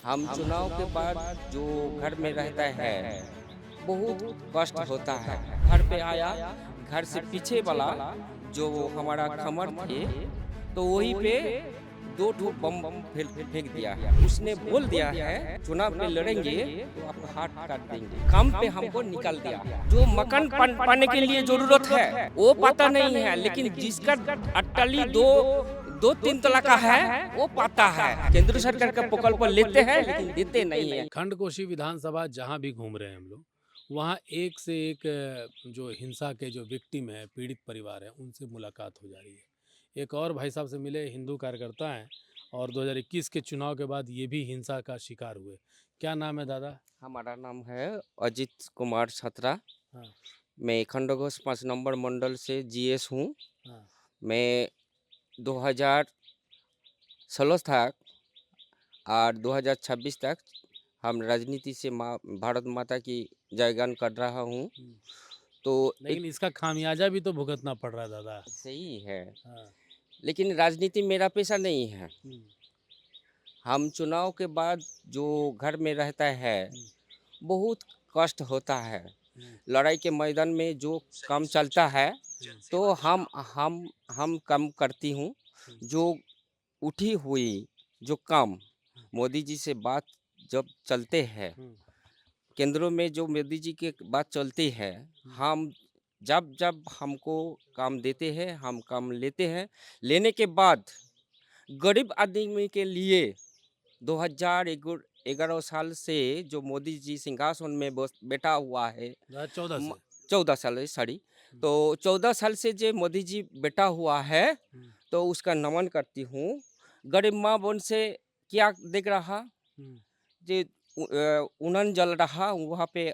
हम चुनाव के बाद जो घर में रहता है बहुत कष्ट होता है। घर पे आया, घर से पीछे वाला जो हमारा खमर थे, तो वहीं पे दो ठो बम फेंक दिया है। उसने बोल दिया है चुनाव पे लड़ेंगे तो आपका हाथ काट देंगे। काम पे हमको निकाल दिया। जो मकान पाने के लिए जरूरत है वो पता नहीं है, लेकिन जिसका अट्टाली दो दो तीन तला का है वो पता है। केंद्र सरकार का प्रकल्प लेते हैं लेकिन देते नहीं है। खंडकोशी विधानसभा जहाँ भी घूम रहे हैं हम लोग, वहाँ एक से एक जो हिंसा के जो विक्टिम है, पीड़ित परिवार है, उनसे मुलाकात हो जा रही है। एक और भाई साहब से मिले, हिंदू कार्यकर्ता हैं और 2021 के चुनाव के बाद ये भी हिंसा का शिकार हुए। क्या नाम है दादा? हमारा नाम है अजित कुमार छत्रा। हाँ, मैं खंडघोष 5 नंबर मंडल से जीएस हूँ। हाँ। मैं 2016 तक और 2026 तक हम राजनीति से भारत माता की जयगान कर रहा हूँ। हुँ। तो एक लेकिन इसका खामियाजा भी तो भुगतना पड़ रहा है दादा। सही है, हाँ। लेकिन राजनीति मेरा पेशा नहीं है। हुँ, हम चुनाव के बाद जो घर में रहता है हुँ, बहुत कष्ट होता है। हुँ, लड़ाई के मैदान में जो काम चलता है तो हम काम करती हूँ। हुँ, जो उठी हुई जो काम हुँ, मोदी जी से बात जब चलते हैं, हुँ, केंद्रों में जो मोदी जी के बात चलती है, हुँ। हम जब जब हमको काम देते हैं हम काम लेते हैं। लेने के बाद गरीब आदमी के लिए 2011 साल से जो मोदी जी सिंहासन में बैठा हुआ है, 2014 म- से। 14 साल है, सॉरी। हुँ, तो 14 साल से जो मोदी जी बैठा हुआ है, हुँ, तो उसका नमन करती हूँ। गरीब माँ बहन से क्या देख रहा हुँ। जे उन्हन जल रहा वहाँ पे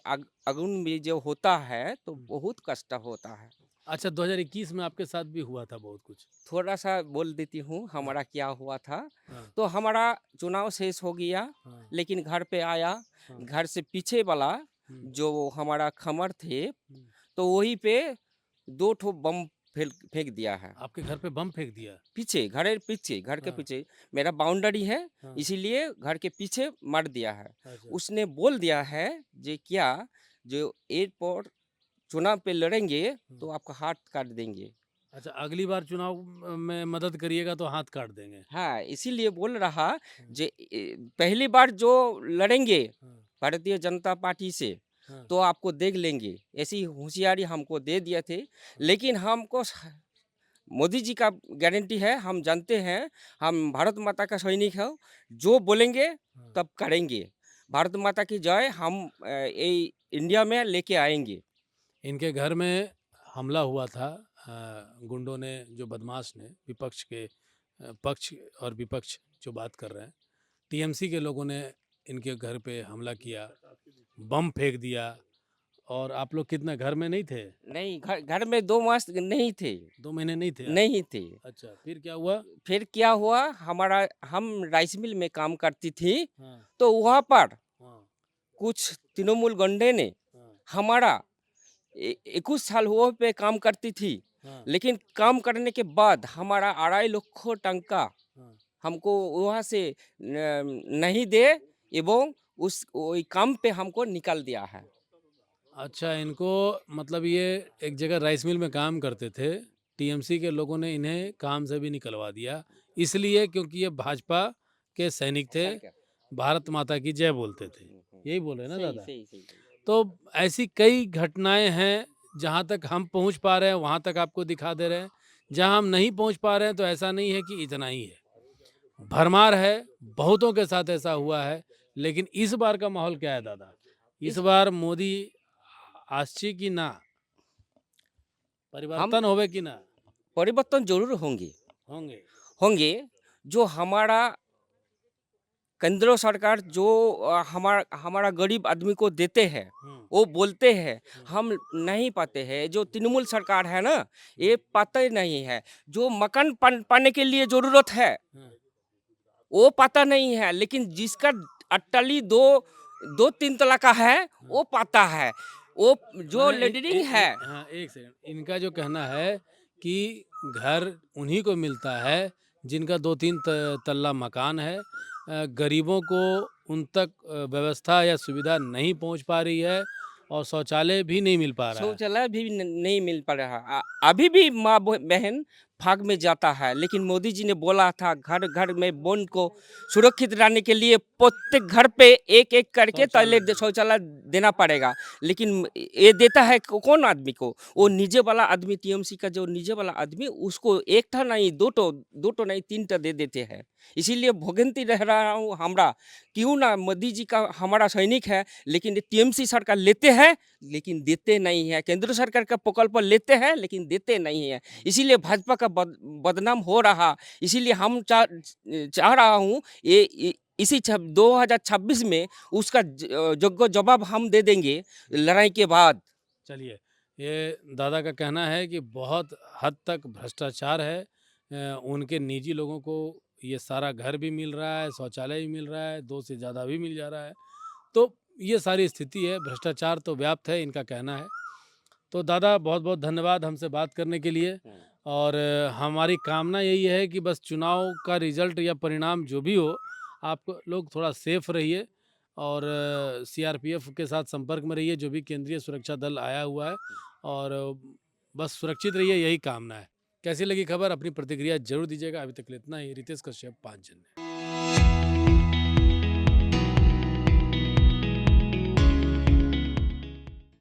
अगुन भी जो होता है तो हुँ। बहुत कष्ट होता है। अच्छा, 2021 में आपके साथ भी हुआ था बहुत कुछ। थोड़ा सा बोल देती हूँ हाँ, हमारा क्या हुआ था। हाँ, तो हमारा चुनाव शेष हो गया, हाँ, लेकिन घर पे आया, हाँ। घर से पीछे वाला हुँ, जो हमारा खमर थे, हुँ। तो वहीं पे दो ठो बम फेंक दिया है। आपके घर पे बम फेंक दिया? पीछे घर के हाँ, पीछे मेरा बाउंड्री है, हाँ। इसीलिए घर के पीछे मार दिया है। अच्छा, उसने बोल दिया है जे क्या जो एयरपोर्ट चुनाव पे लड़ेंगे हुँ। तो आपका हाथ काट देंगे। अच्छा, अगली बार चुनाव में मदद करिएगा तो हाथ काट देंगे। हाँ, इसीलिए बोल रहा हाँ, जे पहली बार जो लड़ेंगे हाँ, भारतीय जनता पार्टी से हाँ, तो आपको देख लेंगे। ऐसी होशियारी हमको दे दिए थे, हाँ। लेकिन हमको मोदी जी का गारंटी है, हम जानते हैं, हम भारत माता का सैनिक हैं, जो बोलेंगे हाँ। तब करेंगे। भारत माता की जय, हम ये इंडिया में लेके आएँगे। इनके घर में हमला हुआ था गुंडों ने, जो बदमाश ने, विपक्ष के पक्ष और विपक्ष जो बात कर रहे हैं, टीएमसी के लोगों ने इनके घर पे हमला किया, बम फेंक दिया और आप लोग कितने घर में नहीं थे? नहीं, घर घर में 2 मास नहीं थे, 2 महीने नहीं थे आप? नहीं थे। अच्छा, फिर क्या हुआ? फिर क्या हुआ, हमारा हम राइस मिल में काम करती थी, हाँ, तो वहाँ पर हाँ, कुछ तृणमूल गुंडे ने हाँ, हमारा 21 साल वहाँ पे काम करती थी, हाँ, लेकिन काम करने के बाद हमारा 2.5 लाख टंका हाँ। हमको वहाँ से नहीं दे, एवं उस वही काम पे हमको निकाल दिया है। अच्छा, इनको मतलब ये एक जगह राइस मिल में काम करते थे, टीएमसी के लोगों ने इन्हें काम से भी निकलवा दिया, इसलिए क्योंकि ये भाजपा के सैनिक थे, सरकार। भारत माता की जय बोलते थे। हम्म। यही बोल रहे हैं ना सही दादा? सही सही। तो ऐसी कई घटनाएँ हैं, जहाँ तक हम पहुँच पा रहे हैं, वहाँ तक आपको दिखा दे रहे हैं। जहाँ हम नहीं पहुँच पा रहे हैं, तो ऐसा नहीं है कि इतना ही है। भरमार है, बहुतों के साथ ऐसा हुआ है, लेकिन इस बार का माहौल क्या है दादा? इस इस बार मोदी आछी कि ना? हम परिवर्तन होवे कि ना? परिवर्तन जरूर होंगे, होंगे। होंगे। जो हमारा केंद्र सरकार जो हमारा हमारा गरीब आदमी को देते हैं, हुँ, वो बोलते हैं, हुँ, हम नहीं पाते हैं। जो तृणमूल सरकार है ना, हुँ, ये पता ही नहीं है। जो मकान पाने के लिए जरूरत है हाँ। वो पता नहीं है, लेकिन जिसका अट्टाली दो दो तीन तला का है हाँ। वो पता है। वो जो माने लीडरिंग है। हाँ, 1 सेकंड। इनका जो कहना है कि घर उन्हीं को मिलता है जिनका 2-3 तल्ला मकान है। गरीबों को उन तक व्यवस्था या सुविधा नहीं पहुंच पा रही है और शौचालय भी नहीं मिल पा रहा है। शौचालय भी नहीं मिल पा रहा। अभी भी माँ बहन फाग में जाता है, लेकिन मोदी जी ने बोला था घर घर में बहन को सुरक्षित रहने के लिए प्रत्येक घर पे एक एक करके टॉयलेट शौचालय देना पड़ेगा। लेकिन ये देता है कौन आदमी को? वो नीचे वाला आदमी, टीएमसी का जो नीचे वाला आदमी, उसको एक ठा नहीं दो ठो नहीं तीन ठा दे देते हैं। इसीलिए भोगंती रह रहा हूँ हमरा, क्यों ना मोदी जी का हमारा सैनिक है, लेकिन टीएमसी सरकार लेते हैं लेकिन देते नहीं है। केंद्र सरकार का प्रकल्प लेते हैं लेकिन देते नहीं है। इसीलिए भाजपा का बदनाम हो रहा। इसीलिए हम चाह रहा हूँ इसी 2026 में उसका जोग्य जवाब हम दे देंगे लड़ाई के बाद। चलिए, ये दादा का कहना है कि बहुत हद तक भ्रष्टाचार है। उनके निजी लोगों को ये सारा घर भी मिल रहा है, शौचालय भी मिल रहा है, 2 से ज़्यादा भी मिल जा रहा है। तो ये सारी स्थिति है, भ्रष्टाचार तो व्याप्त है, इनका कहना है। तो दादा बहुत-बहुत धन्यवाद हमसे बात करने के लिए और हमारी कामना यही है कि बस चुनाव का रिज़ल्ट या परिणाम जो भी हो, आप लोग थोड़ा सेफ रहिए और सीआरपीएफ के साथ संपर्क में रहिए, जो भी केंद्रीय सुरक्षा दल आया हुआ है और बस सुरक्षित रहिए, यही कामना है। कैसी लगी खबर? अपनी प्रतिक्रिया ज़रूर दीजिएगा। अभी तक के लिए इतना ही। रितेश कश्यप, 5 जन।